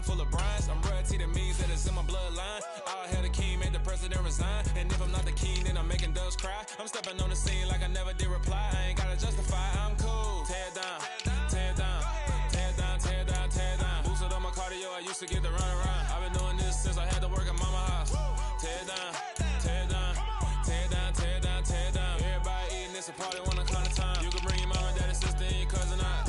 room full of brinds. I'm royalty, that means that it's in my bloodline. All hail the king, make the president resign. And if I'm not the king, then I'm making doves cry. I'm stepping on the scene like I never did reply. I ain't gotta justify, I'm cool. Tear it down, tear it down, tear it down, tear it down, tear it down. Boosted on my cardio, I used to get the run around. I've been doing this since I had to work at mama house. Tear it down, tear it down, tear it down, tear it down, tear it down. Everybody eating, it's a party, one o'clock of time. You can bring your mama, daddy, sister, and your cousin out.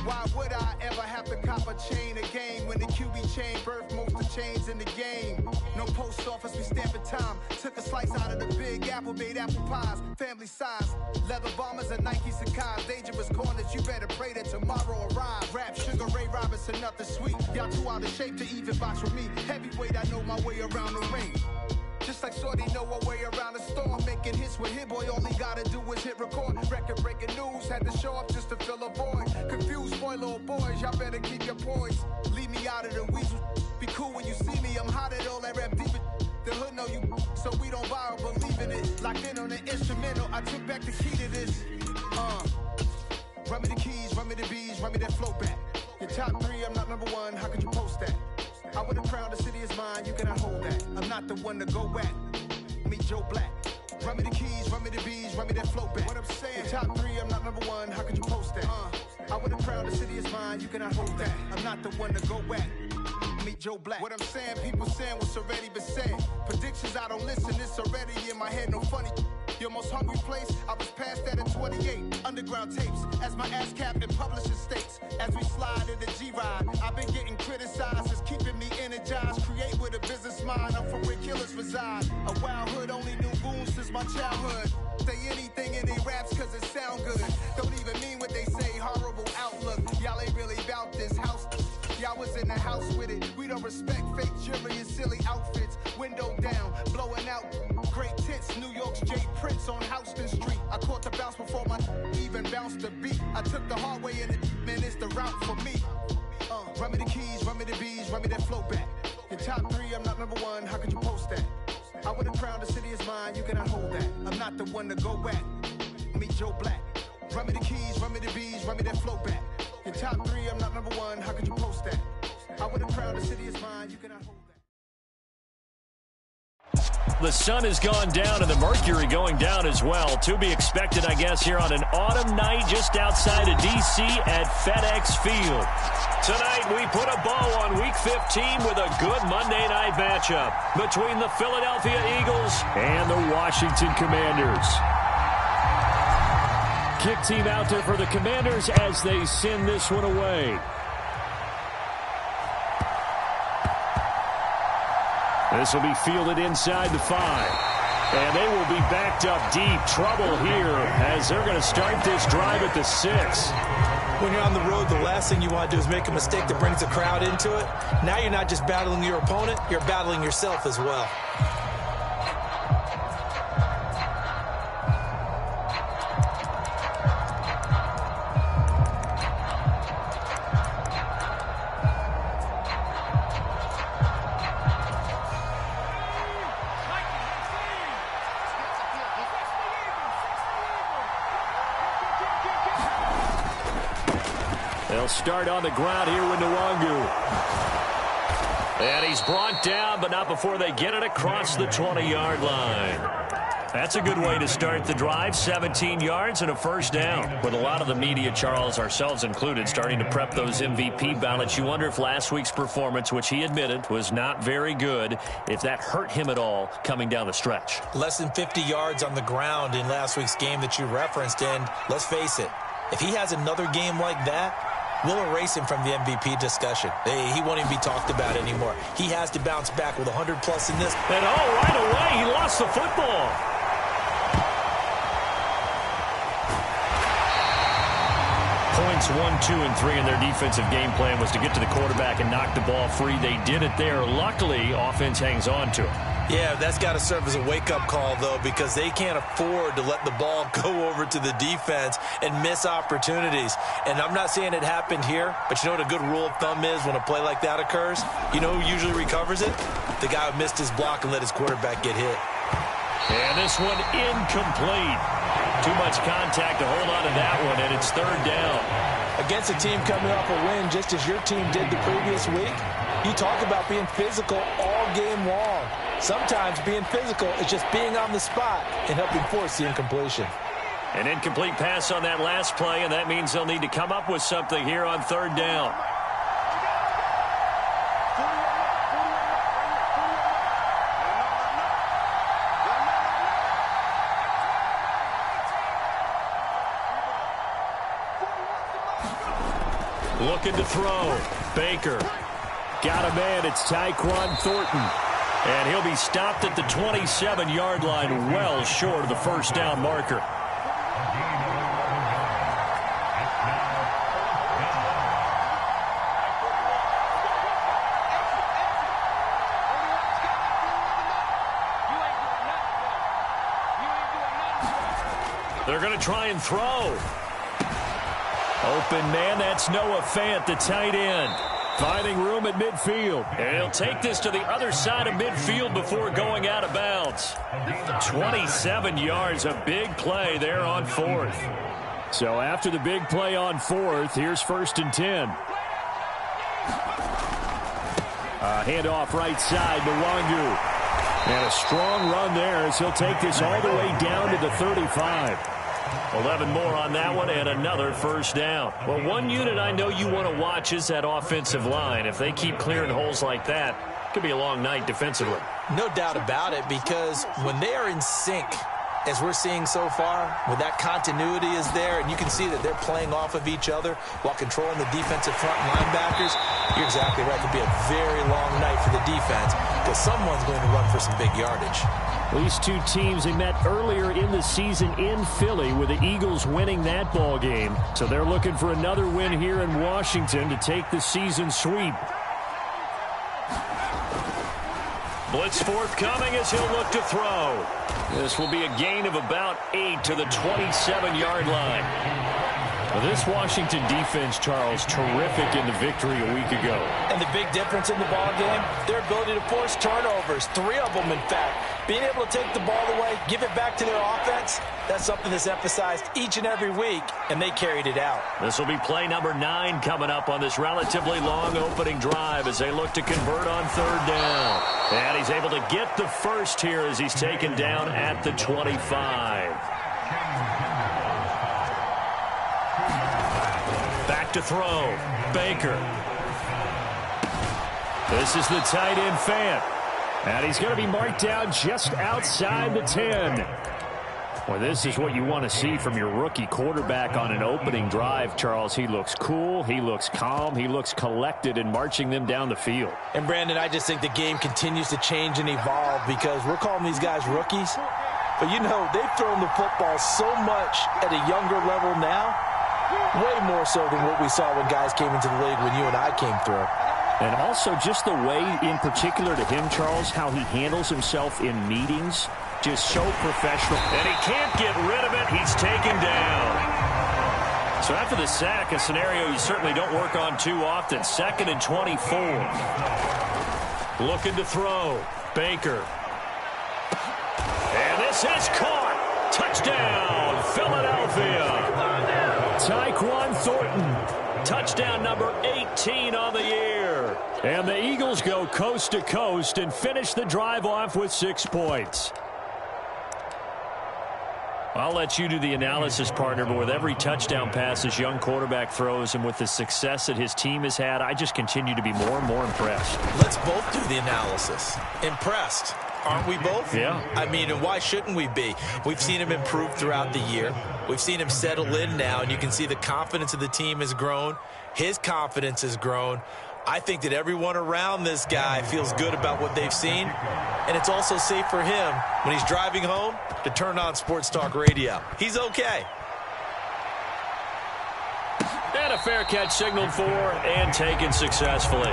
Why would I ever have to cop a chain a game when the QB chain birthed most of the chains in the game? No post office, we stamping time. Took a slice out of the big apple, made apple pies, family size. Leather bombers and Nike Sacai's. Dangerous corners, you better pray that tomorrow arrive. Rap, Sugar Ray Robinson, nothing sweet. Y'all too out of shape to even box with me. Heavyweight, I know my way around the ring. Just like Shorty know her way around the storm. Making hits with Hit Boy, all he gotta do is hit record. Record breaking news, had to show up just to fill a void. Confused boy, little boys, y'all better keep your poise. Leave me out of the weasel. Be cool when you see me, I'm hot at all that rap deep. The hood know you, so we don't borrow, believe in it. Locked in on the instrumental, I took back the key to this. Run me the keys, run me the bees, run me that flow back. Your top three, I'm not number one, how could you post that? I would've crowned the city is mine, you cannot hold that. I'm not the one to go at. Meet Joe Black. Run me the keys, run me the bees, run me that flow back. What I'm saying, your top three, I'm not number one, how could you post that? I would've crowned the city is mine, you cannot hold that. I'm not the one to go at. Meet Joe Black. What I'm saying, people saying what's already been said. Predictions, I don't listen, it's already in my head, no funny. Your most hungry place, I was past that in 28. Underground tapes, as my ass cap in publishing states. As we slide in the G-Ride, I've been getting criticized, it's keeping me energized. Create with a business mind, I'm from where killers reside. A wild hood, only knew goons since my childhood. Say anything in they raps cause it sound good. Don't even mean what they say, horrible outlook. Y'all ain't really about this house. Y'all was in the house with it. We don't respect fake jewelry and silly outfits. Window down, blowing out great tits. New York's Jay Prince on Houston Street. I caught the bounce before my even bounced the beat. I took the hard way in it, man, it's the route for me. Run me the keys, run me the bees, run me that flow back. Your top three, I'm not number one, how could you post that? I would've crowned the city is mine, you cannot hold that. I'm not the one to go at. Meet Joe Black. Run me the keys, run me the bees, run me that flow back. Your top three, I'm not number one, how could you post that? I would've crowned the city is mine, you cannot hold that. The sun has gone down and the mercury going down as well. To be expected, I guess, here on an autumn night just outside of D.C. at FedEx Field. Tonight, we put a bow on Week 15 with a good Monday night matchup between the Philadelphia Eagles and the Washington Commanders. Kick team out there for the Commanders as they send this one away. This will be fielded inside the 5. And they will be backed up deep. Trouble here as they're going to start this drive at the 6. When you're on the road, the last thing you want to do is make a mistake that brings the crowd into it. Now you're not just battling your opponent, you're battling yourself as well. They'll start on the ground here with Nwangu. And he's brought down, but not before they get it across the 20-yard line. That's a good way to start the drive. 17 yards and a first down. With a lot of the media, Charles, ourselves included, starting to prep those MVP ballots, you wonder if last week's performance, which he admitted was not very good, if that hurt him at all coming down the stretch. Less than 50 yards on the ground in last week's game that you referenced, and let's face it, if he has another game like that, we'll erase him from the MVP discussion. He won't even be talked about anymore. He has to bounce back with 100-plus in this. And right away, he lost the football. Points 1, 2, and 3 in their defensive game plan was to get to the quarterback and knock the ball free. They did it there. Luckily, offense hangs on to it. Yeah, that's got to serve as a wake-up call, though, because they can't afford to let the ball go over to the defense and miss opportunities. And I'm not saying it happened here, but you know what a good rule of thumb is when a play like that occurs? You know who usually recovers it? The guy who missed his block and let his quarterback get hit. And this one incomplete. Too much contact to hold on to that one, and it's third down. Against a team coming off a win, just as your team did the previous week, you talk about being physical all game long. Sometimes being physical is just being on the spot and helping force the incompletion. An incomplete pass on that last play, and that means they'll need to come up with something here on third down. Looking to throw. Baker. Got a man. It's Tyquan Thornton. And he'll be stopped at the 27-yard line, well short of the first down marker. They're going to try and throw. Open man, that's Noah Fant, the tight end. Finding room at midfield. And he'll take this to the other side of midfield before going out of bounds. 27 yards, a big play there on fourth. So after the big play on fourth, here's 1st and 10. Handoff right side to Nwangu. And a strong run there as he'll take this all the way down to the 35. 11 more on that one and another first down. Well, one unit I know you want to watch is that offensive line. If they keep clearing holes like that, it could be a long night defensively. No doubt about it, because when they are in sync, as we're seeing so far, when that continuity is there and you can see that they're playing off of each other while controlling the defensive front linebackers, you're exactly right. It could be a very long night for the defense because someone's going to run for some big yardage. These two teams, they met earlier in the season in Philly with the Eagles winning that ball game. So they're looking for another win here in Washington to take the season sweep. Blitz forthcoming as he'll look to throw. This will be a gain of about 8 to the 27-yard line. Well, this Washington defense, Charles, terrific in the victory a week ago. And the big difference in the ball game, their ability to force turnovers, 3 of them in fact. Being able to take the ball away, give it back to their offense, that's something that's emphasized each and every week, and they carried it out. This will be play number 9 coming up on this relatively long opening drive as they look to convert on third down. And he's able to get the first here as he's taken down at the 25. Back to throw. Baker. This is the tight end Fant. And he's going to be marked down just outside the 10. Well, this is what you want to see from your rookie quarterback on an opening drive, Charles. He looks cool. He looks calm. He looks collected in marching them down the field. And, Brandon, I just think the game continues to change and evolve because we're calling these guys rookies. But, you know, they've thrown the football so much at a younger level now, way more so than what we saw when guys came into the league when you and I came through. And also just the way, in particular to him, Charles, how he handles himself in meetings, just so professional. And he can't get rid of it. He's taken down. So after the sack, a scenario you certainly don't work on too often. 2nd and 24. Looking to throw. Baker. And this is caught. Touchdown, Philadelphia. Tyquan Thornton. Touchdown number 18 on the year. And the Eagles go coast to coast and finish the drive off with 6 points. I'll let you do the analysis, partner, but with every touchdown pass this young quarterback throws and with the success that his team has had, I just continue to be more and more impressed. Let's both do the analysis. Impressed. Aren't we both? Yeah. I mean, and why shouldn't we be? We've seen him improve throughout the year. We've seen him settle in now, and you can see the confidence of the team has grown. His confidence has grown. I think that everyone around this guy feels good about what they've seen, and it's also safe for him when he's driving home to turn on Sports Talk Radio. He's okay. And a fair catch signaled for and taken successfully.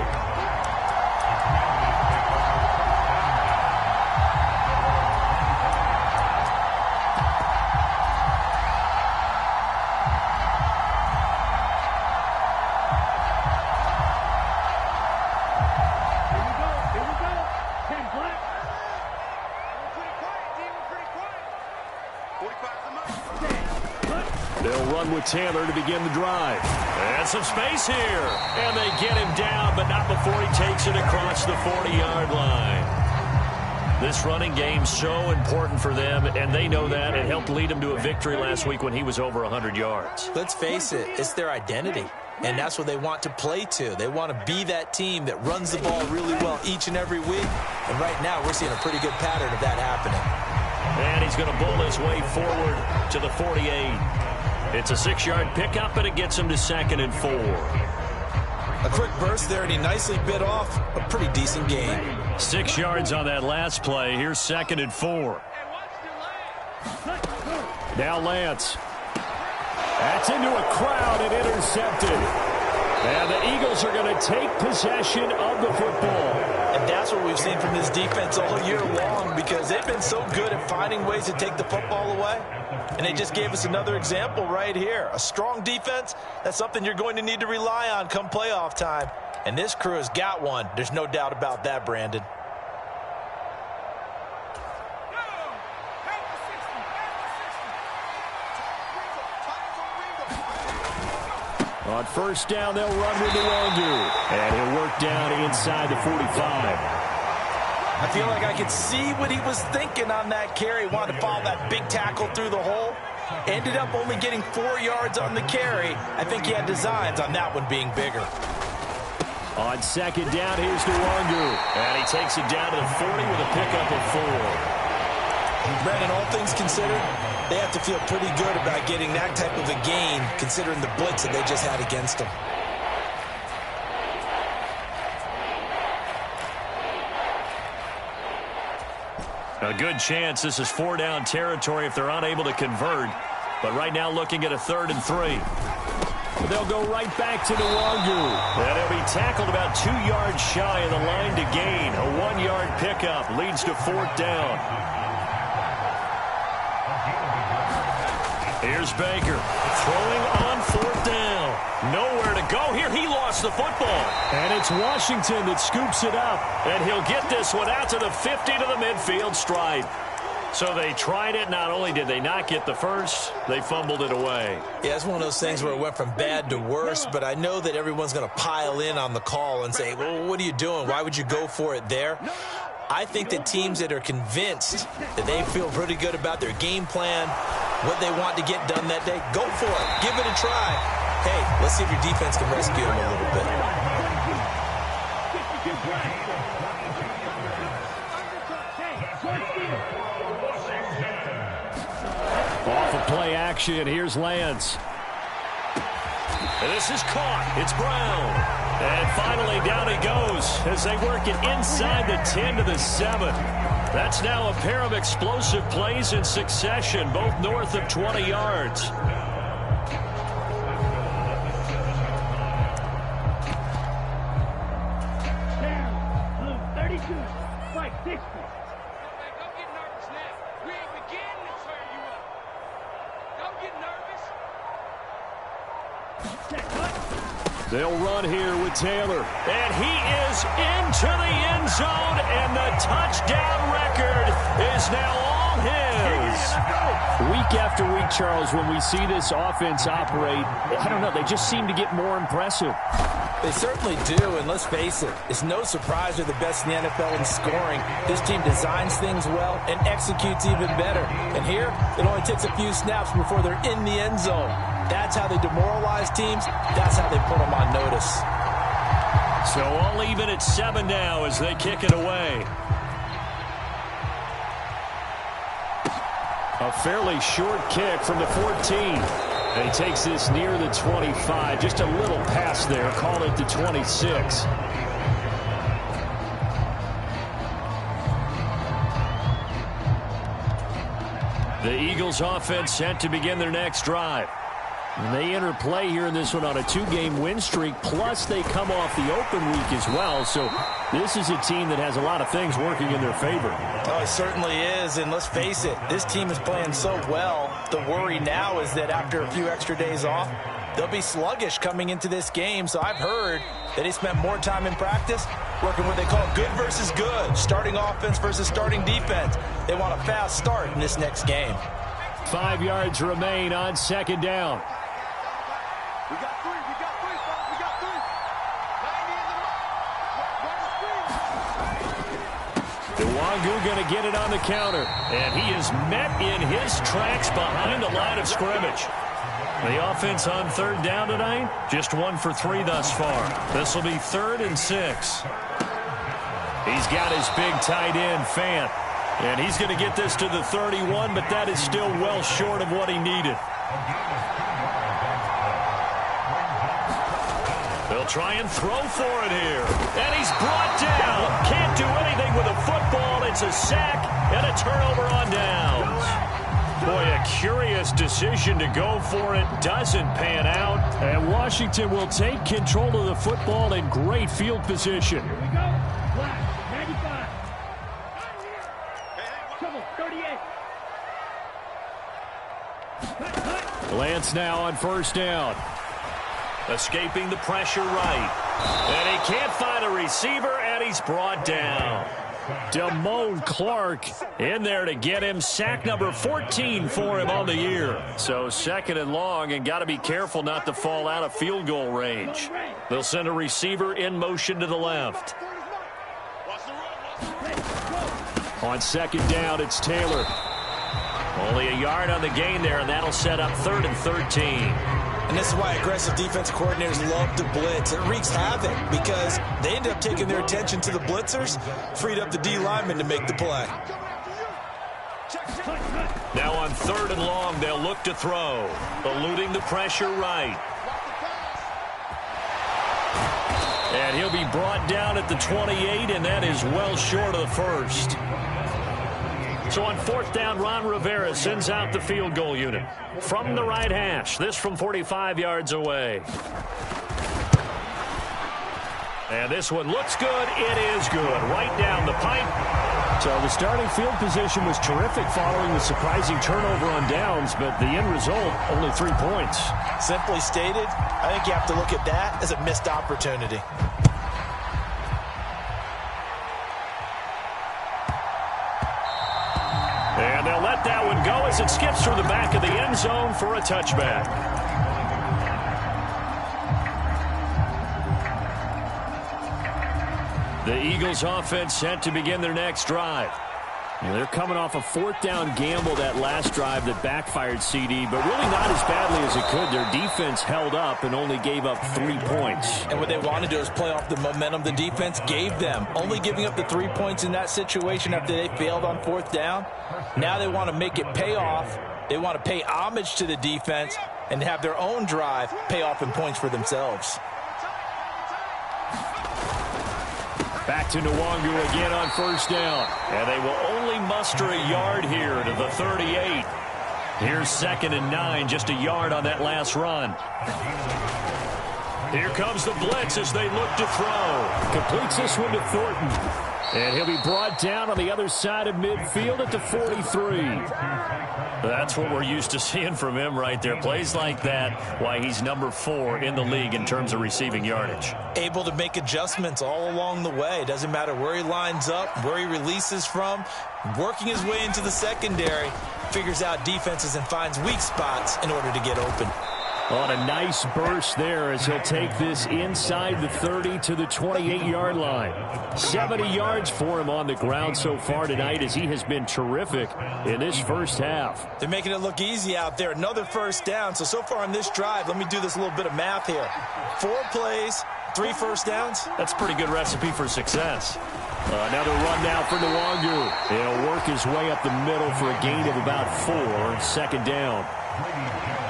With Taylor to begin the drive. And some space here. And they get him down, but not before he takes it across the 40-yard line. This running game's so important for them, and they know that. It helped lead them to a victory last week when he was over 100 yards. Let's face it, it's their identity. And that's what they want to play to. They want to be that team that runs the ball really well each and every week. And right now, we're seeing a pretty good pattern of that happening. And he's going to bull his way forward to the 48. It's a 6-yard pickup, and it gets him to 2nd and 4. A quick burst there, and he nicely bit off a pretty decent gain. 6 yards on that last play. Here's 2nd and 4. Now Lance. That's into a crowd and intercepted. And the Eagles are going to take possession of the football. And that's what we've seen from this defense all year long, because they've been so good at finding ways to take the football away. And they just gave us another example right here. A strong defense, that's something you're going to need to rely on come playoff time. And this crew has got one. There's no doubt about that, Brandon. On first down, they'll run with Nwangwu. And he'll work down inside the 45. I feel like I could see what he was thinking on that carry. Wanted to follow that big tackle through the hole. Ended up only getting 4 yards on the carry. I think he had designs on that one being bigger. On second down, here's Nwangwu. And he takes it down to the 40 with a pickup of 4. Brandon, all things considered, they have to feel pretty good about getting that type of a gain, considering the blitz that they just had against them. A good chance this is 4-down territory if they're unable to convert. But right now looking at a 3rd and 3. They'll go right back to Nwangwu. And he'll be tackled about 2 yards shy of the line to gain. A 1-yard pickup leads to 4th down. Here's Baker throwing on 4th down. Nowhere to go here. He lost the football. And it's Washington that scoops it up. And he'll get this one out to the 50 to the midfield stripe. So they tried it. Not only did they not get the first, they fumbled it away. Yeah, it's one of those things where it went from bad to worse, but I know that everyone's going to pile in on the call and say, well, what are you doing? Why would you go for it there? I think that teams that are convinced that they feel pretty good about their game plan, what they want to get done that day, go for it. Give it a try. Hey, let's see if your defense can rescue them a little bit. Off of play action, here's Lance. And this is caught. It's Brown. And finally down he goes as they work it inside the 10 to the 7. That's now a pair of explosive plays in succession, both north of 20 yards. They'll run here with Taylor. And he is into the end zone, and the touchdown record is now all his. Week after week, Charles, when we see this offense operate, I don't know, they just seem to get more impressive. They certainly do, and let's face it, it's no surprise they're the best in the NFL in scoring. This team designs things well and executes even better. And here, it only takes a few snaps before they're in the end zone. That's how they demoralize teams. That's how they put them on notice. So all even at 7 now as they kick it away. A fairly short kick from the 14. And he takes this near the 25. Just a little pass there. Call it the 26. The Eagles offense set to begin their next drive. And they enter play here in this one on a 2-game win streak, plus they come off the open week as well. So this is a team that has a lot of things working in their favor. Oh, it certainly is, and let's face it, this team is playing so well. The worry now is that after a few extra days off, they'll be sluggish coming into this game. So I've heard that they spent more time in practice working what they call good versus good, starting offense versus starting defense. They want a fast start in this next game. 5 yards remain on second down. We got three, we got three, folks, we got three. 90 in the mark. Nwangu going to get it on the counter. And he is met in his tracks behind the line of scrimmage. The offense on third down tonight, just 1 for 3 thus far. This will be 3rd and 6. He's got his big tight end, Fant. And he's going to get this to the 31, but that is still well short of what he needed. They'll try and throw for it here. And he's brought down. Can't do anything with a football. It's a sack and a turnover on downs. Boy, a curious decision to go for it. Doesn't pan out. And Washington will take control of the football in great field position. Here we go. Black, 95. Trouble, 38. Lance now on first down. Escaping the pressure right. And he can't find a receiver, and he's brought down. Damone Clark in there to get him. Sack number 14 for him on the year. So 2nd and long, and got to be careful not to fall out of field goal range. They'll send a receiver in motion to the left. On 2nd down, it's Taylor. Only a yard on the gain there, and that'll set up 3rd and 13. And this is why aggressive defensive coordinators love to blitz. It wreaks havoc because they end up taking their attention to the blitzers, freed up the D lineman to make the play. Now on 3rd and long, they'll look to throw. Eluding the pressure right. And he'll be brought down at the 28, and that is well short of the first. So on 4th down, Ron Rivera sends out the field goal unit. From the right hash, this from 45 yards away. And this one looks good. It is good. Right down the pipe. So the starting field position was terrific following the surprising turnover on downs, but the end result, only 3 points. Simply stated, I think you have to look at that as a missed opportunity. And they'll let that one go as it skips through the back of the end zone for a touchback. The Eagles offense set to begin their next drive. They're coming off a 4th down gamble that last drive that backfired CD, but really not as badly as it could. Their defense held up and only gave up 3 points. And what they want to do is play off the momentum the defense gave them. Only giving up the 3 points in that situation after they failed on 4th down. Now they want to make it pay off. They want to pay homage to the defense and have their own drive pay off in points for themselves. Back to Nwangu again on 1st down. And they will only muster a yard here to the 38. Here's 2nd and 9, just a yard on that last run. Here comes the blitz as they look to throw. Completes this one to Thornton. And he'll be brought down on the other side of midfield at the 43. That's what we're used to seeing from him right there. Plays like that, why he's number 4 in the league in terms of receiving yardage. Able to make adjustments all along the way. Doesn't matter where he lines up, where he releases from. Working his way into the secondary. Figures out defenses and finds weak spots in order to get open. On a nice burst there as he'll take this inside the 30 to the 28-yard line. 70 yards for him on the ground so far tonight as he has been terrific in this first half. They're making it look easy out there. Another first down. So far on this drive, let me do this little bit of math here. 4 plays, 3 first downs. That's a pretty good recipe for success. Another run now for Nwangu. He'll work his way up the middle for a gain of about 4, second down.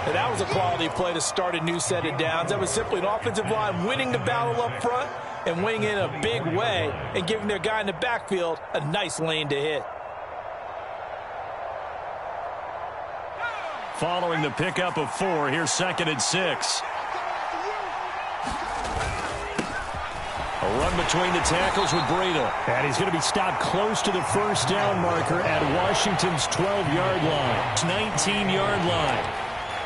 And that was a quality play to start a new set of downs. That was simply an offensive line winning the battle up front and winning in a big way and giving their guy in the backfield a nice lane to hit. Following the pickup of 4, here's 2nd and 6. A run between the tackles with Breida. And he's going to be stopped close to the first down marker at Washington's 12-yard line. 19-yard line.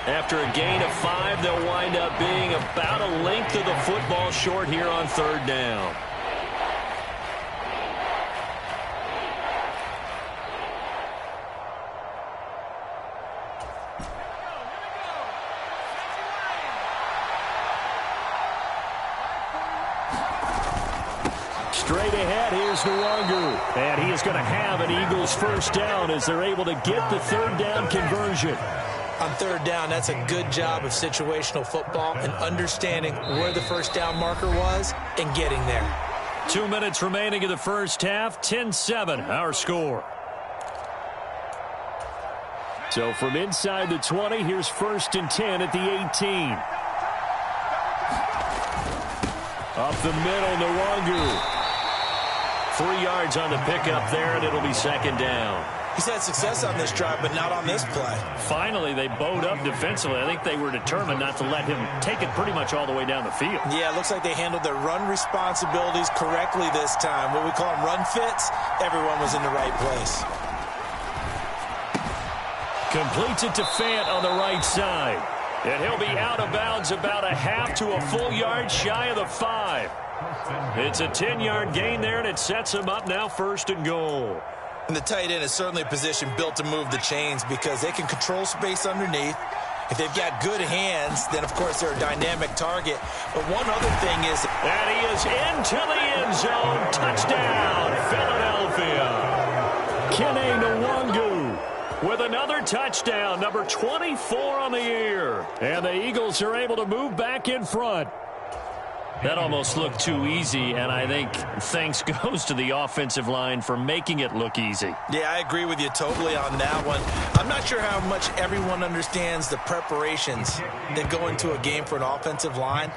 After a gain of 5, they'll wind up being about a length of the football short here on 3rd down. Straight ahead, here's Nwangu. And he is going to have an Eagles first down as they're able to get the 3rd down conversion. On 3rd down, that's a good job of situational football and understanding where the first down marker was and getting there. 2 minutes remaining in the first half, 10-7, our score. So from inside the 20, here's 1st and 10 at the 18. Up the middle, Nwangu. 3 yards on the pickup there, and it'll be 2nd down. He's had success on this drive, but not on this play. Finally, they bowed up defensively. I think they were determined not to let him take it pretty much all the way down the field. Yeah, it looks like they handled their run responsibilities correctly this time. What we call them run fits, everyone was in the right place. Completes it to Fant on the right side. And he'll be out of bounds about a half to a full yard shy of the 5. It's a 10-yard gain there, and it sets him up now 1st and goal. And the tight end is certainly a position built to move the chains because they can control space underneath. If they've got good hands, then, of course, they're a dynamic target. But one other thing is... And he is into the end zone. Touchdown, Philadelphia. Kene Nwangu with another touchdown, number 24 on the year. And the Eagles are able to move back in front. That almost looked too easy, and I think thanks goes to the offensive line for making it look easy. Yeah, I agree with you totally on that one. I'm not sure how much everyone understands the preparations that go into a game for an offensive line,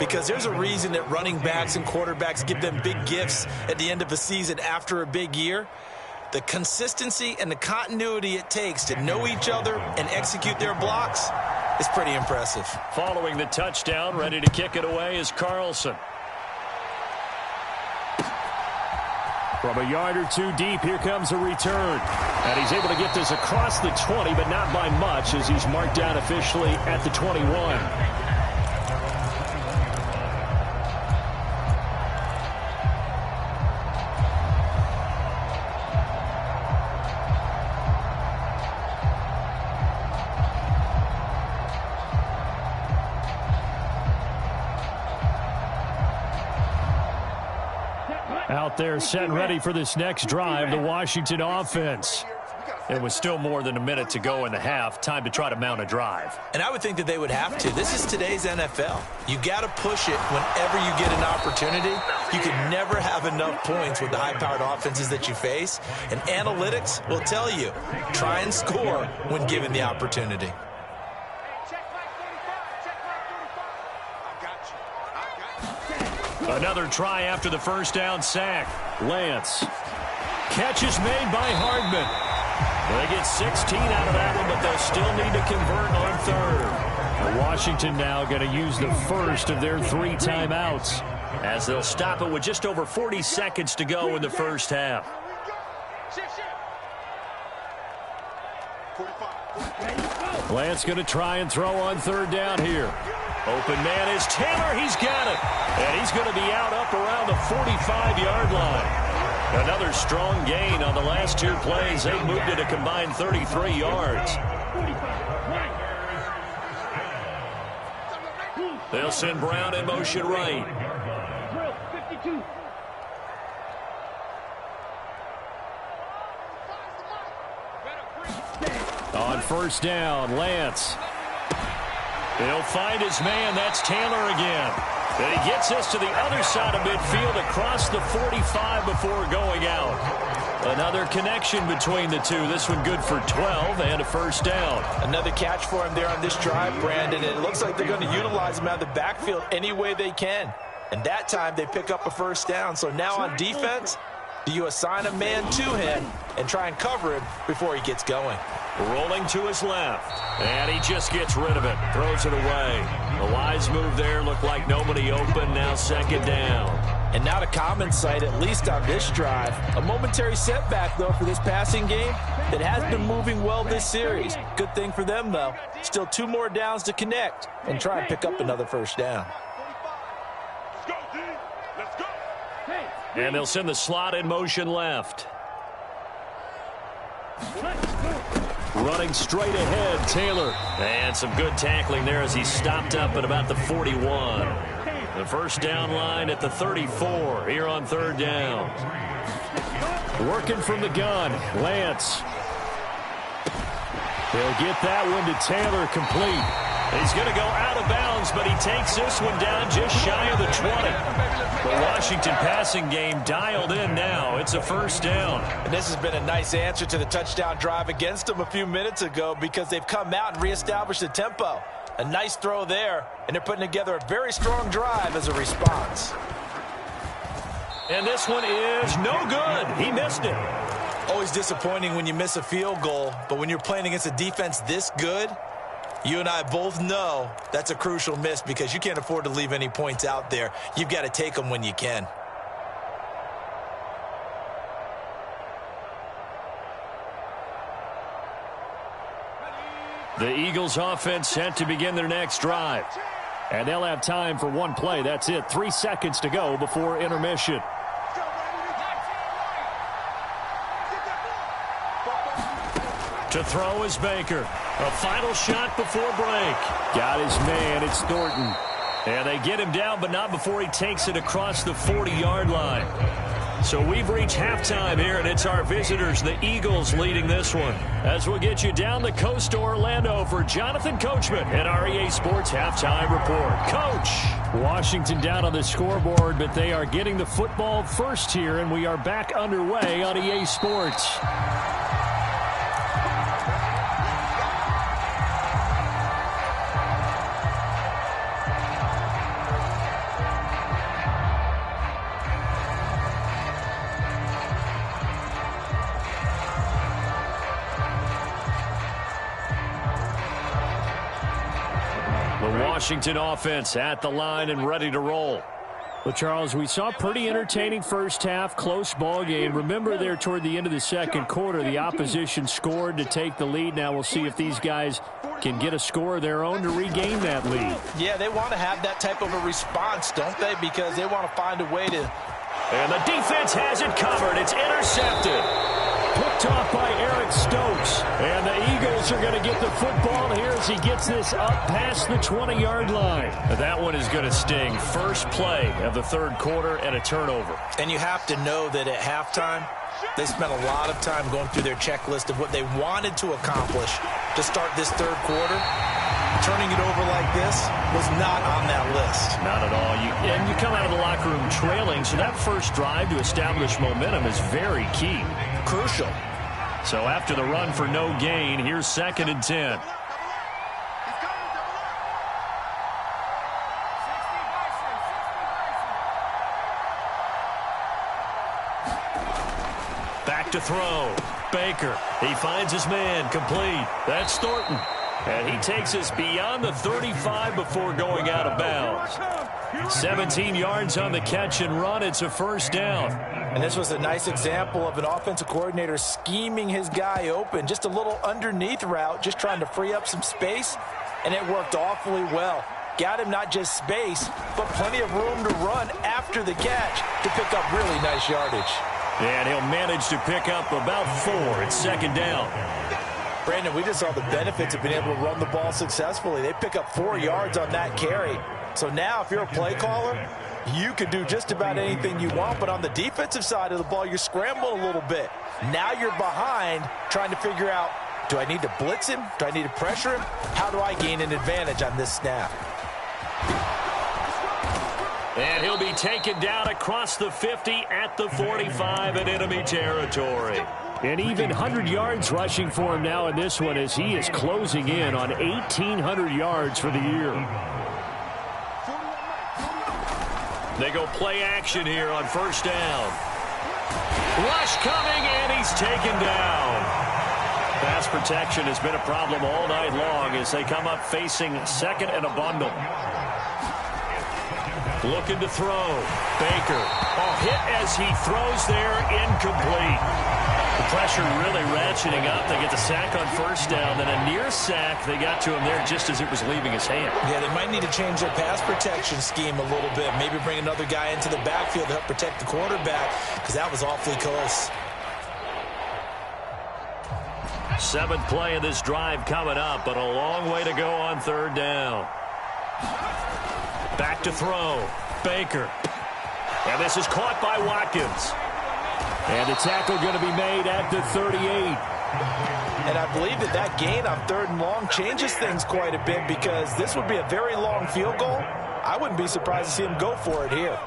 because there's a reason that running backs and quarterbacks give them big gifts at the end of a season after a big year. The consistency and the continuity it takes to know each other and execute their blocks is pretty impressive. Following the touchdown, ready to kick it away is Carlson. From a yard or 2 deep, here comes a return. And he's able to get this across the 20, but not by much as he's marked down officially at the 21. Out there set and ready for this next drive, the Washington offense. It was still more than a minute to go in the half. Time to try to mount a drive. And I would think that they would have to. This is today's NFL. You got to push it whenever you get an opportunity. You can never have enough points with the high-powered offenses that you face. And analytics will tell you, try and score when given the opportunity. Another try after the first down sack. Lance. Catch is made by Hardman. They get 16 out of that one, but they'll still need to convert on 3rd. Washington now going to use the first of their 3 timeouts as they'll stop it with just over 40 seconds to go in the first half. Lance going to try and throw on 3rd down here. Open man is Taylor. He's got it. And he's going to be out up around the 45-yard line. Another strong gain on the last 2 plays. They moved it a combined 33 yards. They'll send Brown in motion right. Drill 52. On first down, Lance. He'll find his man. That's Taylor again. And he gets us to the other side of midfield across the 45 before going out. Another connection between the two. This one good for 12 and a first down. Another catch for him there on this drive, Brandon. And it looks like they're going to utilize him out of the backfield any way they can. And that time they pick up a first down. So now on defense, do you assign a man to him and try and cover him before he gets going? Rolling to his left. And he just gets rid of it. Throws it away. A wise move there. Looked like nobody open. Now second down. And not a common sight, at least on this drive. A momentary setback, though, for this passing game that has been moving well this series. Good thing for them, though. Still 2 more downs to connect and try and pick up another first down. And they'll send the slot in motion left. Running straight ahead, Taylor. And some good tackling there as he stopped up at about the 41. The first down line at the 34 here on third down. Working from the gun, Lance. He'll get that one to Taylor complete. He's going to go out of bounds, but he takes this one down just shy of the 20. The Washington passing game dialed in now. It's a first down. And this has been a nice answer to the touchdown drive against them a few minutes ago because they've come out and reestablished the tempo. A nice throw there, and they're putting together a very strong drive as a response. And this one is no good. He missed it. Always disappointing when you miss a field goal, but when you're playing against a defense this good, you and I both know that's a crucial miss because you can't afford to leave any points out there. You've got to take them when you can. The Eagles offense set to begin their next drive. And they'll have time for one play. That's it. 3 seconds to go before intermission. To throw is Baker. A final shot before break. Got his man. It's Thornton. And they get him down, but not before he takes it across the 40-yard line. So we've reached halftime here, and it's our visitors, the Eagles, leading this one. As we'll get you down the coast to Orlando for Jonathan Coachman and our EA Sports Halftime Report. Coach! Washington down on the scoreboard, but they are getting the football first here, and we are back underway on EA Sports. Washington offense at the line and ready to roll. Well, Charles, we saw a pretty entertaining first half, close ball game. Remember there toward the end of the second quarter, the opposition scored to take the lead. Now we'll see if these guys can get a score of their own to regain that lead. Yeah, they want to have that type of a response, don't they? Because they want to find a way to... And the defense has it covered. It's intercepted. Picked off by Eric Stokes. And the Eagles are going to get the football here as he gets this up past the 20-yard line. That one is going to sting. First play of the third quarter and a turnover. And you have to know that at halftime, they spent a lot of time going through their checklist of what they wanted to accomplish to start this third quarter. Turning it over like this was not on that list. Not at all. And you come out of the locker room trailing, so that first drive to establish momentum is very key. Crucial. So after the run for no gain, here's 2nd and 10. Back to throw. Baker. He finds his man. Complete. That's Thornton. And he takes us beyond the 35 before going out of bounds. 17 yards on the catch and run. It's a first down. And this was a nice example of an offensive coordinator scheming his guy open. Just a little underneath route, just trying to free up some space. And it worked awfully well. Got him not just space, but plenty of room to run after the catch to pick up really nice yardage. And he'll manage to pick up about 4. It's 2nd down. Brandon, we just saw the benefits of being able to run the ball successfully. They pick up 4 yards on that carry. So now if you're a play caller, you can do just about anything you want, but on the defensive side of the ball, you're scrambling a little bit. Now you're behind trying to figure out, do I need to blitz him? Do I need to pressure him? How do I gain an advantage on this snap? And he'll be taken down across the 50 at the 45 in enemy territory. And even 100 yards rushing for him now in this one as he is closing in on 1,800 yards for the year. They go play action here on first down. Rush coming, and he's taken down. Pass protection has been a problem all night long as they come up facing second and a bundle. Looking to throw. Baker. Hit as he throws there, incomplete. The pressure really ratcheting up. They get the sack on first down, then a near sack. They got to him there just as it was leaving his hand. Yeah, they might need to change their pass protection scheme a little bit. Maybe bring another guy into the backfield to help protect the quarterback because that was awfully close. Seventh play of this drive coming up, but a long way to go on third down. Back to throw. Baker. And this is caught by Watkins. And the tackle going to be made at the 38. And I believe that gain on third and long changes things quite a bit because this would be a very long field goal. I wouldn't be surprised to see him go for it here.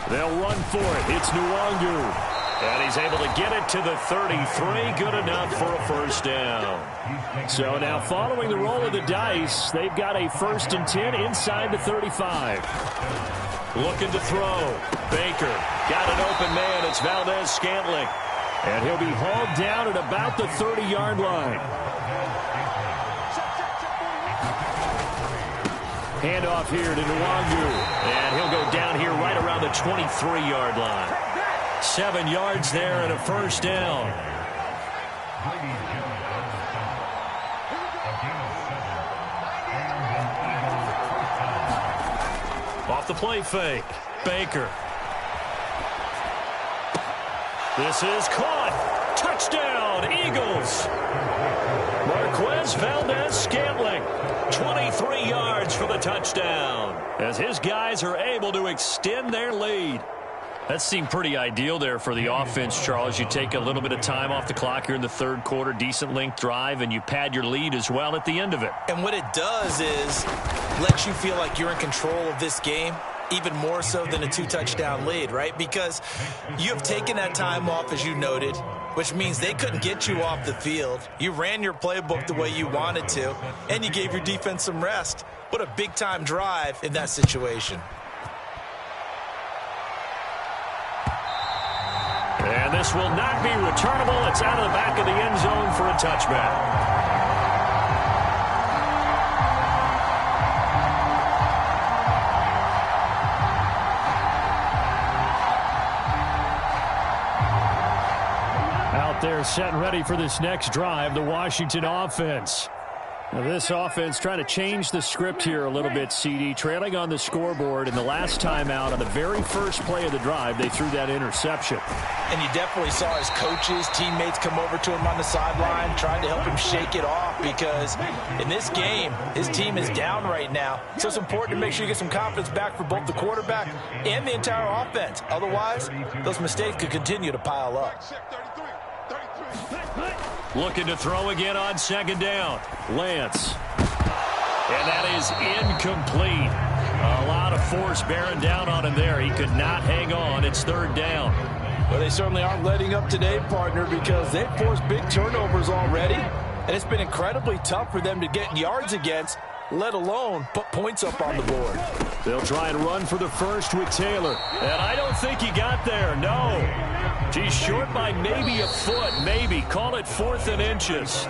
They'll run for it. It's Nwangu. And he's able to get it to the 33. Good enough for a first down. So now following the roll of the dice, they've got a 1st and 10 inside the 35. Looking to throw. Baker. Got an open man. It's Valdez-Scantling. And he'll be hauled down at about the 30-yard line. Handoff here to Nwangu. And he'll go down here right around the 23-yard line. 7 yards there and a first down. Off the play fake. Baker. This is caught. Touchdown, Eagles. Marquez Valdez-Scantling. 23 yards for the touchdown as his guys are able to extend their lead. That seemed pretty ideal there for the offense, Charles. You take a little bit of time off the clock here in the third quarter, decent length drive, and you pad your lead as well at the end of it. And what it does is let you feel like you're in control of this game, even more so than a 2-touchdown lead, right? Because you have taken that time off, as you noted, which means they couldn't get you off the field. You ran your playbook the way you wanted to, and you gave your defense some rest. What a big-time drive in that situation. And this will not be returnable. It's out of the back of the end zone for a touchback. Out there set and ready for this next drive, the Washington offense. Now this offense trying to change the script here a little bit, CD. Trailing on the scoreboard, and the last time out on the very first play of the drive, they threw that interception. And you definitely saw his coaches, teammates come over to him on the sideline, trying to help him shake it off because in this game, his team is down right now. So it's important to make sure you get some confidence back for both the quarterback and the entire offense. Otherwise, those mistakes could continue to pile up. Looking to throw again on second down. Lance. And that is incomplete. A lot of force bearing down on him there. He could not hang on. It's third down. Well, they certainly aren't letting up today, partner, because they've forced big turnovers already. And it's been incredibly tough for them to get yards against, let alone put points up on the board. They'll try and run for the first with Taylor. And I don't think he got there, no. He's short by maybe a foot, maybe. Call it 4th and inches.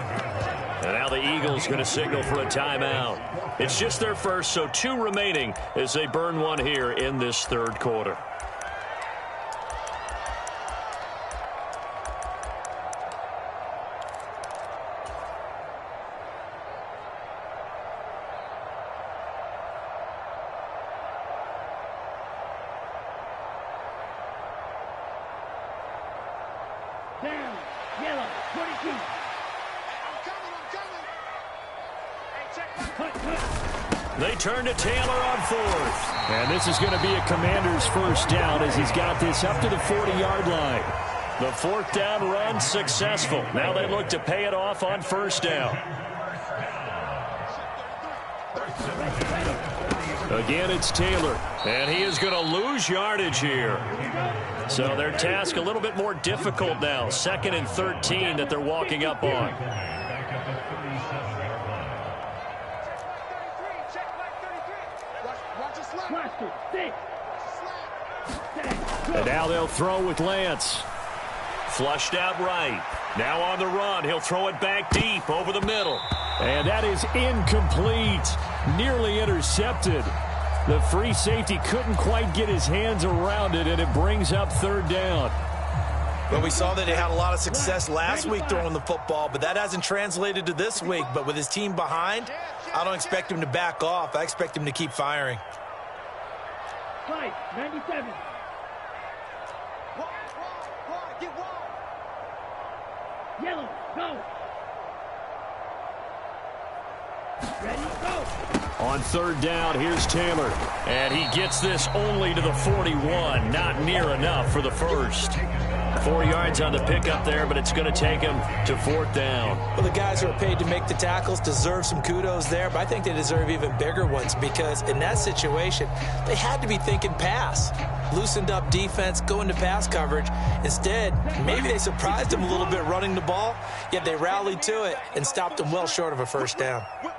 And now the Eagles going to signal for a timeout. It's just their first, so 2 remaining as they burn one here in this third quarter. Down. Yellow. 22. Cut. They turn to Taylor on fourth. And this is going to be a Commander's first down as he's got this up to the 40-yard line. The fourth down run successful. Now they look to pay it off on first down. Again, it's Taylor. And he is going to lose yardage here. So their task a little bit more difficult now. 2nd and 13 that they're walking up on. And now they'll throw with Lance. Flushed out right. Now on the run. He'll throw it back deep over the middle. And that is incomplete. Nearly intercepted. The free safety couldn't quite get his hands around it, and it brings up third down. Well, we saw that he had a lot of success last week throwing the football, but that hasn't translated to this week. But with his team behind, I don't expect him to back off. I expect him to keep firing. 97. Yellow, go. Ready, go. On third down, here's Taylor. And he gets this only to the 41. Not near enough for the first. 4 yards on the pickup there, but it's going to take him to fourth down. Well, the guys who are paid to make the tackles deserve some kudos there, but I think they deserve even bigger ones because in that situation, they had to be thinking pass. Loosened up defense, go into pass coverage. Instead, maybe they surprised them a little bit running the ball, yet they rallied to it and stopped them well short of a first down. Watch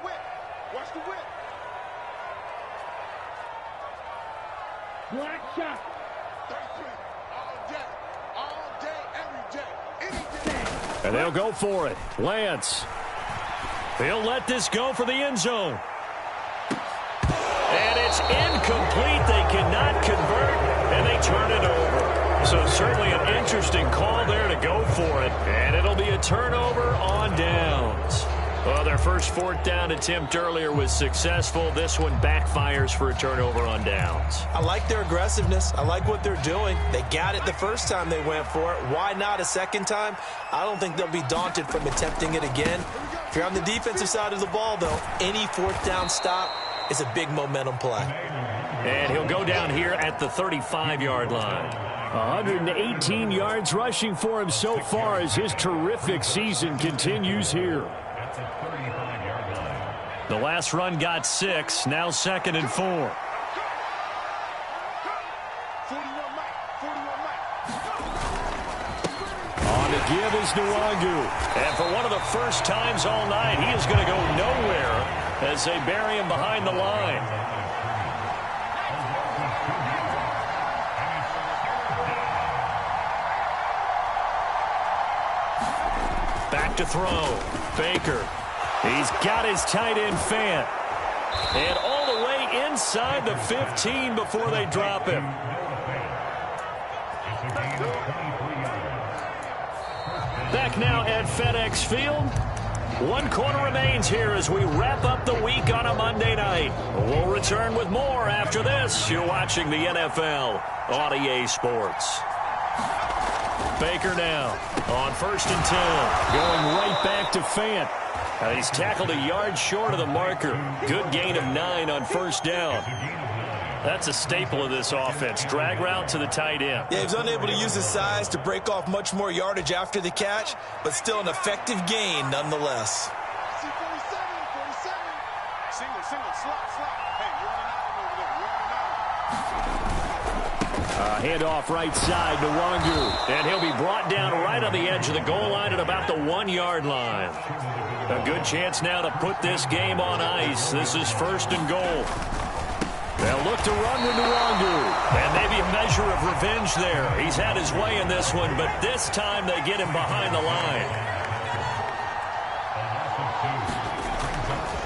the whip. Black shot. And they'll go for it. Lance. He'll let this go for the end zone. And it's incomplete. They cannot convert, and they turn it over. So certainly an interesting call there to go for it. And it'll be a turnover on downs. Well, their first fourth down attempt earlier was successful. This one backfires for a turnover on downs. I like their aggressiveness. I like what they're doing. They got it the first time they went for it. Why not a second time? I don't think they'll be daunted from attempting it again. If you're on the defensive side of the ball, though, any fourth down stop is a big momentum play. And he'll go down here at the 35-yard line. 118 yards rushing for him so far as his terrific season continues here. The last run got 6, now 2nd and 4. On to give is Nwangu. And for one of the first times all night, he is going to go nowhere as they bury him behind the line. Back to throw. Baker. He's got his tight end Fant. And all the way inside the 15 before they drop him. Back now at FedEx Field. 1 quarter remains here as we wrap up the week on a Monday night. We'll return with more after this. You're watching the NFL on EA Sports. Baker now on 1st and 10. Going right back to Fant. He's tackled a yard short of the marker. Good gain of 9 on first down. That's a staple of this offense. Drag route to the tight end. Yeah, he was unable to use his size to break off much more yardage after the catch, but still an effective gain nonetheless. Handoff right side to Nwangu. And he'll be brought down right on the edge of the goal line at about the 1-yard line. A good chance now to put this game on ice. This is 1st and goal. They'll look to run with Nwangu. And maybe a measure of revenge there. He's had his way in this one, but this time they get him behind the line.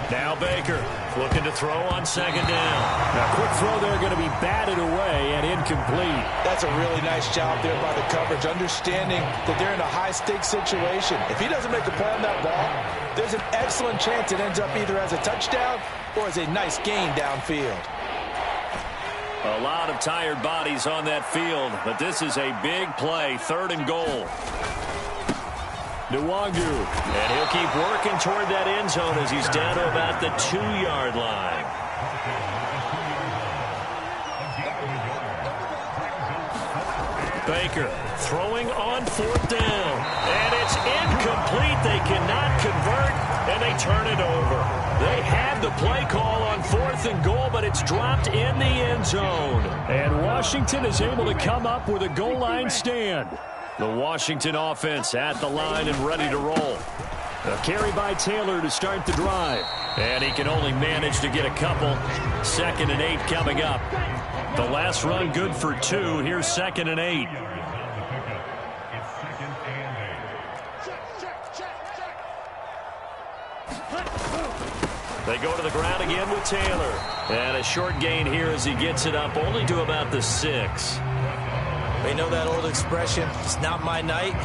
Now Baker looking to throw on 2nd down. A quick throw there going to be batted away and incomplete. That's a really nice job there by the coverage, understanding that they're in a high-stakes situation. If he doesn't make a play on that ball, there's an excellent chance it ends up either as a touchdown or as a nice gain downfield. A lot of tired bodies on that field, but this is a big play, 3rd and goal. Nwangu. And he'll keep working toward that end zone as he's down to about the 2-yard line. Baker throwing on 4th down. And it's incomplete. They cannot convert, and they turn it over. They had the play call on 4th and goal, but it's dropped in the end zone. And Washington is able to come up with a goal line stand. The Washington offense at the line and ready to roll. A carry by Taylor to start the drive. And he can only manage to get a couple. 2nd and 8 coming up. The last run good for 2. Here's 2nd and 8. They go to the ground again with Taylor. And a short gain here as he gets it up only to about the 6. They know that old expression, it's not my night.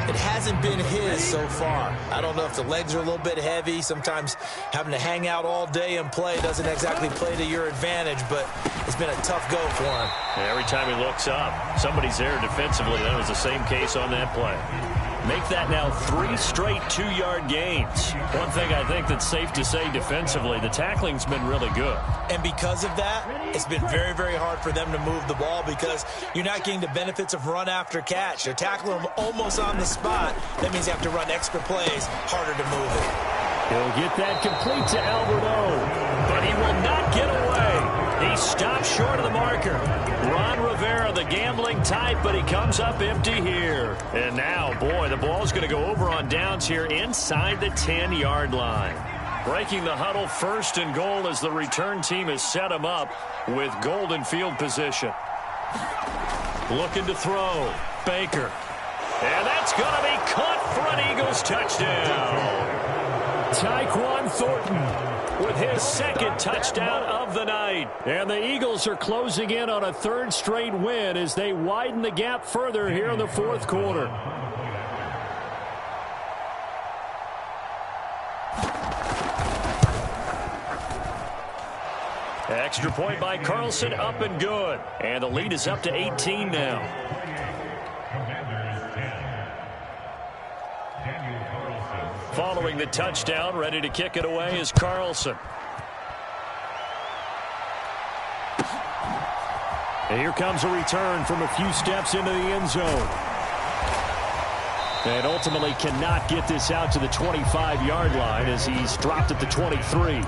It hasn't been his so far. I don't know if the legs are a little bit heavy. Sometimes having to hang out all day and play doesn't exactly play to your advantage, but it's been a tough go for him. Every time he looks up, somebody's there defensively. That was the same case on that play. Make that now 3 straight 2-yard gains. One thing I think that's safe to say defensively, the tackling's been really good. And because of that, it's been very, very hard for them to move the ball because you're not getting the benefits of run after catch. They're tackling them almost on the spot. That means you have to run extra plays, harder to move it. He'll get that complete to Alberto, but he will not get away. He stops short of the marker. Ron Rivera, the gambling type, but he comes up empty here. And now, boy, the ball's going to go over on downs here inside the 10-yard line. Breaking the huddle, 1st and goal as the return team has set him up with golden field position. Looking to throw. Baker. And that's going to be caught for an Eagles touchdown. Tyquan Thornton with his 2nd touchdown of the night. And the Eagles are closing in on a 3rd straight win as they widen the gap further here in the 4th quarter. Extra point by Carlson, up and good. And the lead is up to 18 now. Following the touchdown, ready to kick it away is Carlson. And here comes a return from a few steps into the end zone. And ultimately cannot get this out to the 25-yard line as he's dropped at the 23.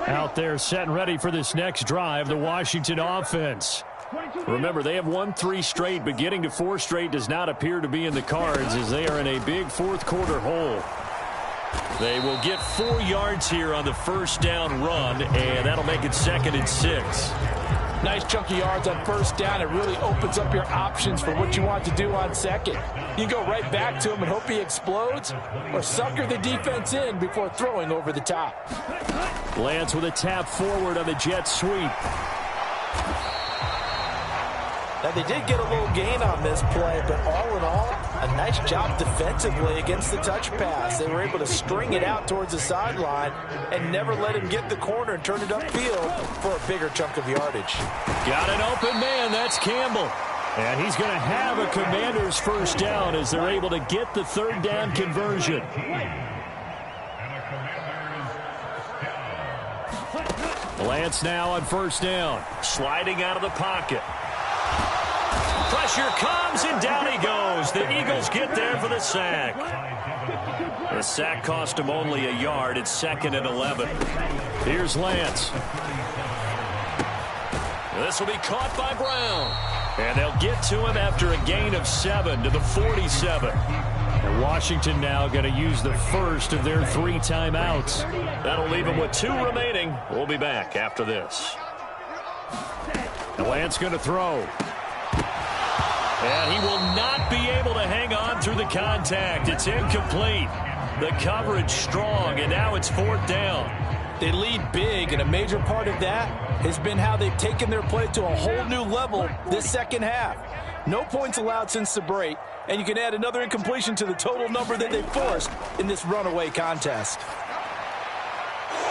Out there set and ready for this next drive, the Washington offense. Remember, they have won 3 straight, but getting to 4 straight does not appear to be in the cards as they are in a big 4th quarter hole. They will get 4 yards here on the 1st down run, and that'll make it 2nd and 6. Nice chunky yards on 1st down. It really opens up your options for what you want to do on 2nd. You can go right back to him and hope he explodes, or sucker the defense in before throwing over the top. Lance with a tap forward on the jet sweep. Now, they did get a little gain on this play, but all in all, a nice job defensively against the touch pass. They were able to string it out towards the sideline and never let him get the corner and turn it upfield for a bigger chunk of yardage. Got an open man. That's Campbell. And he's going to have a Commander's 1st down as they're able to get the 3rd down conversion. Lance now on 1st down. Sliding out of the pocket. Pressure comes, and down he goes. The Eagles get there for the sack. The sack cost him only a yard. It's 2nd and 11. Here's Lance. This will be caught by Brown. And they'll get to him after a gain of 7 to the 47. And Washington now going to use the 1st of their 3 timeouts. That'll leave them with 2 remaining. We'll be back after this. And Lance going to throw. And he will not be able to hang on through the contact. It's incomplete. The coverage strong, and now it's 4th down. They lead big, and a major part of that has been how they've taken their play to a whole new level this second half. No points allowed since the break, and you can add another incompletion to the total number that they forced in this runaway contest.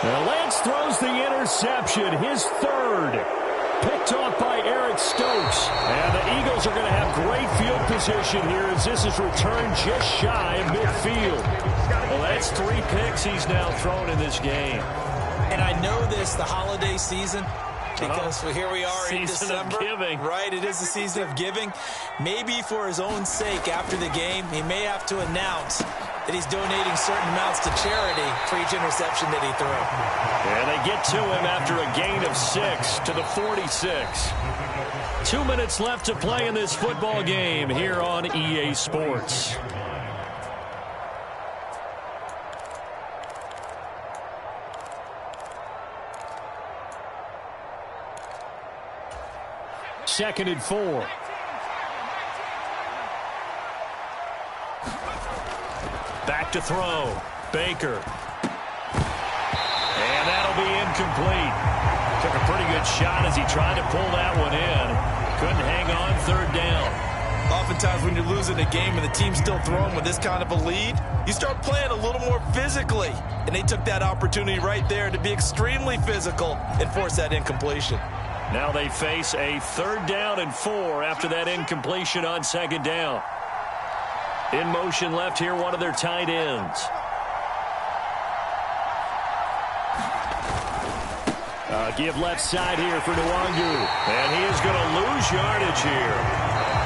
Now Lance throws the interception, his third. Picked off by Eric Stokes. And the Eagles are going to have great field position here as this is returned just shy of midfield. Well, that's 3 picks he's now thrown in this game. And I know this, the holiday season, because here we are in December. Season of giving. Right, it is the season of giving. Maybe for his own sake after the game, he may have to announce that he's donating certain amounts to charity for each interception that he threw. And they get to him after a gain of 6 to the 46. 2 minutes left to play in this football game here on EA Sports. Second and 4. Back to throw. Baker. And that'll be incomplete. Took a pretty good shot as he tried to pull that one in. Couldn't hang on, third down. Oftentimes when you're losing a game and the team's still throwing with this kind of a lead, you start playing a little more physically. And they took that opportunity right there to be extremely physical and force that incompletion. Now they face a 3rd down and 4 after that incompletion on 2nd down. In motion left here, one of their tight ends. Give left side here for Nwangu. And he is going to lose yardage here.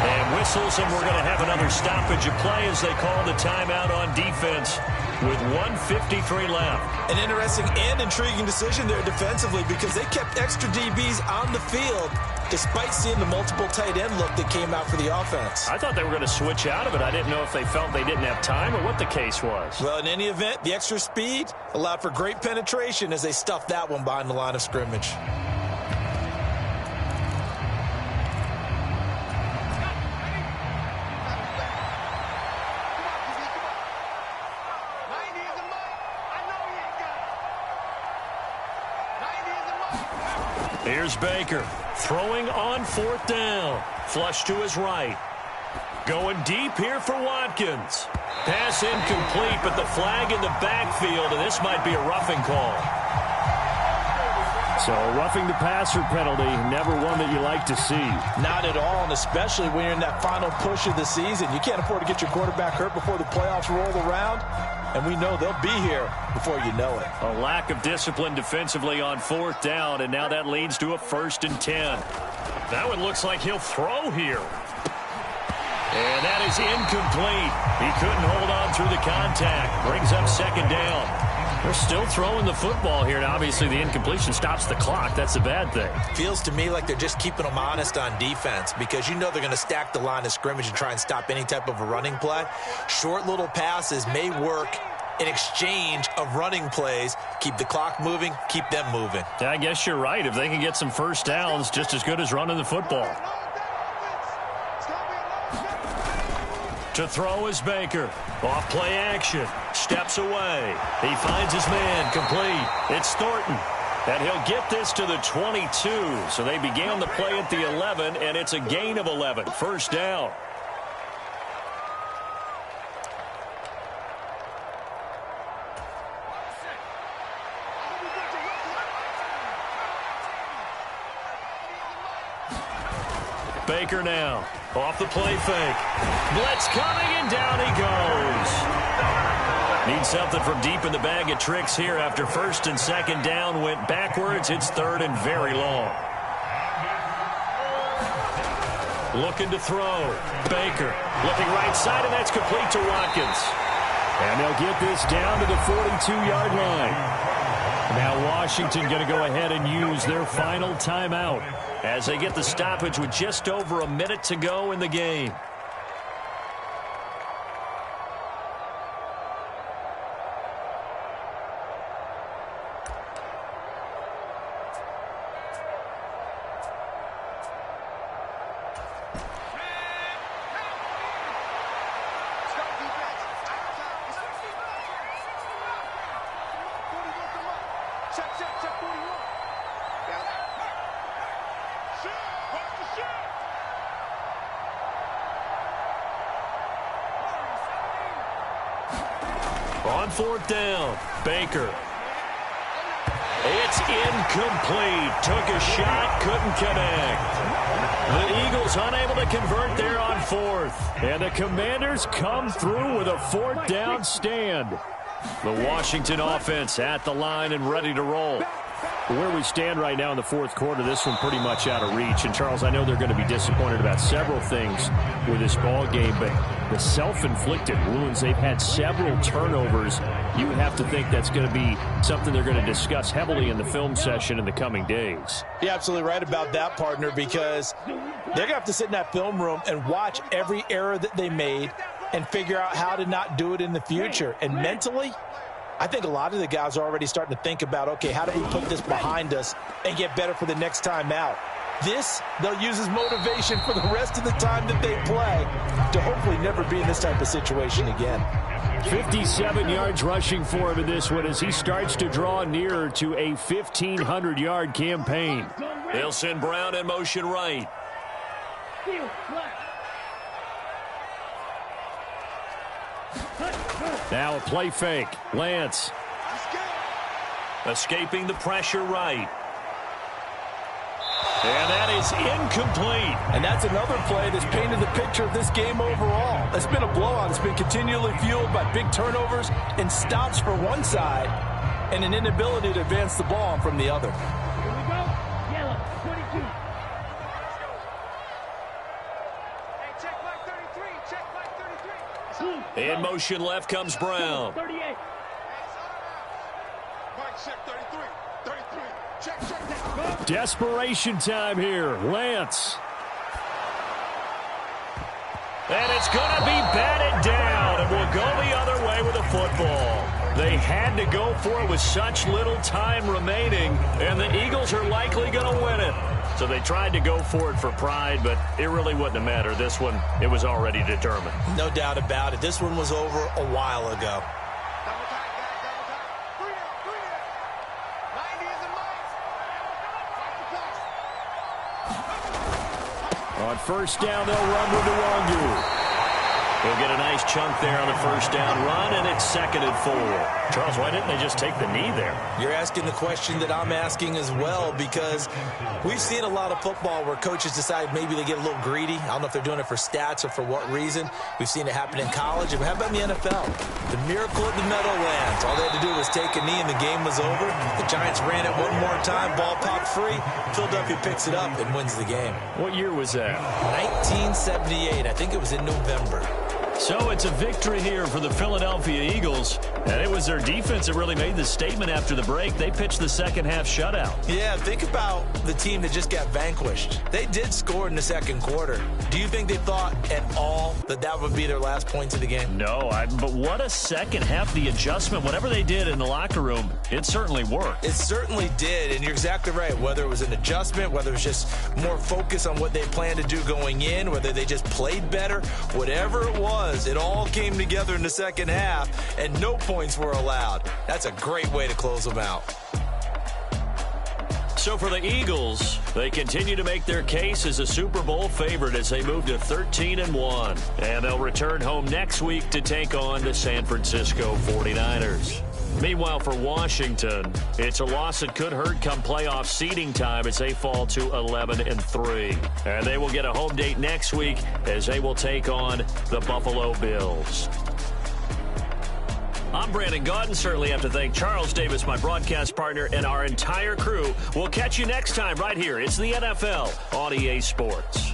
And whistles, and we're going to have another stoppage of play as they call the timeout on defense with 1:53 left. An interesting and intriguing decision there defensively because they kept extra DBs on the field despite seeing the multiple tight end look that came out for the offense. I thought they were going to switch out of it. I didn't know if they felt they didn't have time or what the case was. Well, in any event, the extra speed allowed for great penetration as they stuffed that one behind the line of scrimmage. Here's Baker throwing on 4th down. Flush to his right. Going deep here for Watkins. Pass incomplete, but the flag in the backfield, and this might be a roughing call. So a roughing the passer penalty, never one that you like to see. Not at all, and especially when you're in that final push of the season. You can't afford to get your quarterback hurt before the playoffs roll around, and we know they'll be here before you know it. A lack of discipline defensively on 4th down, and now that leads to a 1st and 10. That one looks like he'll throw here. And that is incomplete. He couldn't hold on through the contact. Brings up 2nd down. They're still throwing the football here, and obviously the incompletion stops the clock. That's a bad thing. Feels to me like they're just keeping them honest on defense because you know they're going to stack the line of scrimmage and try and stop any type of a running play. Short little passes may work in exchange of running plays. Keep the clock moving, keep them moving. Yeah, I guess you're right. If they can get some 1st downs, just as good as running the football. To throw is Baker. Off play action. Steps away. He finds his man complete. It's Thornton. And he'll get this to the 22. So they began the play at the 11, and it's a gain of 11. 1st down. Baker now. Off the play fake. Blitz coming, and down he goes. Needs something from deep in the bag of tricks here after 1st and 2nd down. Went backwards. It's 3rd and very long. Looking to throw. Baker looking right side, and that's complete to Watkins. And they'll get this down to the 42-yard line. Now Washington going to go ahead and use their final timeout as they get the stoppage with just over a minute to go in the game. On 4th down, Baker. It's incomplete. Took a shot, couldn't connect. The Eagles unable to convert there on 4th. And the Commanders come through with a 4th down stand. The Washington offense at the line and ready to roll. Where we stand right now in the 4th quarter, this one pretty much out of reach. And, Charles, I know they're going to be disappointed about several things with this ball game, but the self-inflicted wounds, they've had several turnovers. You would have to think that's going to be something they're going to discuss heavily in the film session in the coming days. You're absolutely right about that, partner, because they're going to have to sit in that film room and watch every error that they made and figure out how to not do it in the future. And mentally, I think a lot of the guys are already starting to think about, okay, how do we put this behind us and get better for the next time out? This, they'll use as motivation for the rest of the time that they play to hopefully never be in this type of situation again. 57 yards rushing for him in this one as he starts to draw nearer to a 1,500-yard campaign. They'll send Brown in motion right. Now a play fake. Lance. Escaping the pressure right. And that is incomplete. And that's another play that's painted the picture of this game overall. It's been a blowout. It's been continually fueled by big turnovers and stops for one side and an inability to advance the ball from the other. Here we go. Yellow, 22. Check flag 33. Check flag 33. In motion left comes Brown. 38. Mike, check 33. 33. Check that. Desperation time here. Lance. And it's going to be batted down, and we'll go the other way with the football. They had to go for it with such little time remaining, and the Eagles are likely going to win it. So they tried to go for it for pride, but it really wouldn't have mattered. This one, it was already determined. No doubt about it. This one was over a while ago. On 1st down, they'll run with Nwangu. They'll get a nice chunk there on the 1st down run, and it's 2nd and 4. Charles, why didn't they just take the knee there? You're asking the question that I'm asking as well, because we've seen a lot of football where coaches decide maybe they get a little greedy. I don't know if they're doing it for stats or for what reason. We've seen it happen in college. But how about in the NFL? The miracle of the Meadowlands. All they had to do was take a knee and the game was over. The Giants ran it one more time. Ball popped free. Philadelphia picks it up and wins the game. What year was that? 1978. I think it was in November. So it's a victory here for the Philadelphia Eagles, and it was their defense that really made the statement after the break. They pitched the second half shutout. Yeah, think about the team that just got vanquished. They did score in the 2nd quarter. Do you think they thought at all that that would be their last points of the game? No, but what a second half. The adjustment, whatever they did in the locker room, it certainly worked. It certainly did, and you're exactly right. Whether it was an adjustment, whether it was just more focus on what they planned to do going in, whether they just played better, whatever it was, it all came together in the 2nd half, and no points were allowed. That's a great way to close them out. So for the Eagles, they continue to make their case as a Super Bowl favorite as they move to 13-1. And they'll return home next week to take on the San Francisco 49ers. Meanwhile, for Washington, it's a loss that could hurt come playoff seeding time as they fall to 11-3. And they will get a home date next week as they will take on the Buffalo Bills. I'm Brandon Gaudin. Certainly have to thank Charles Davis, my broadcast partner, and our entire crew. We'll catch you next time right here. It's the NFL on EA Sports.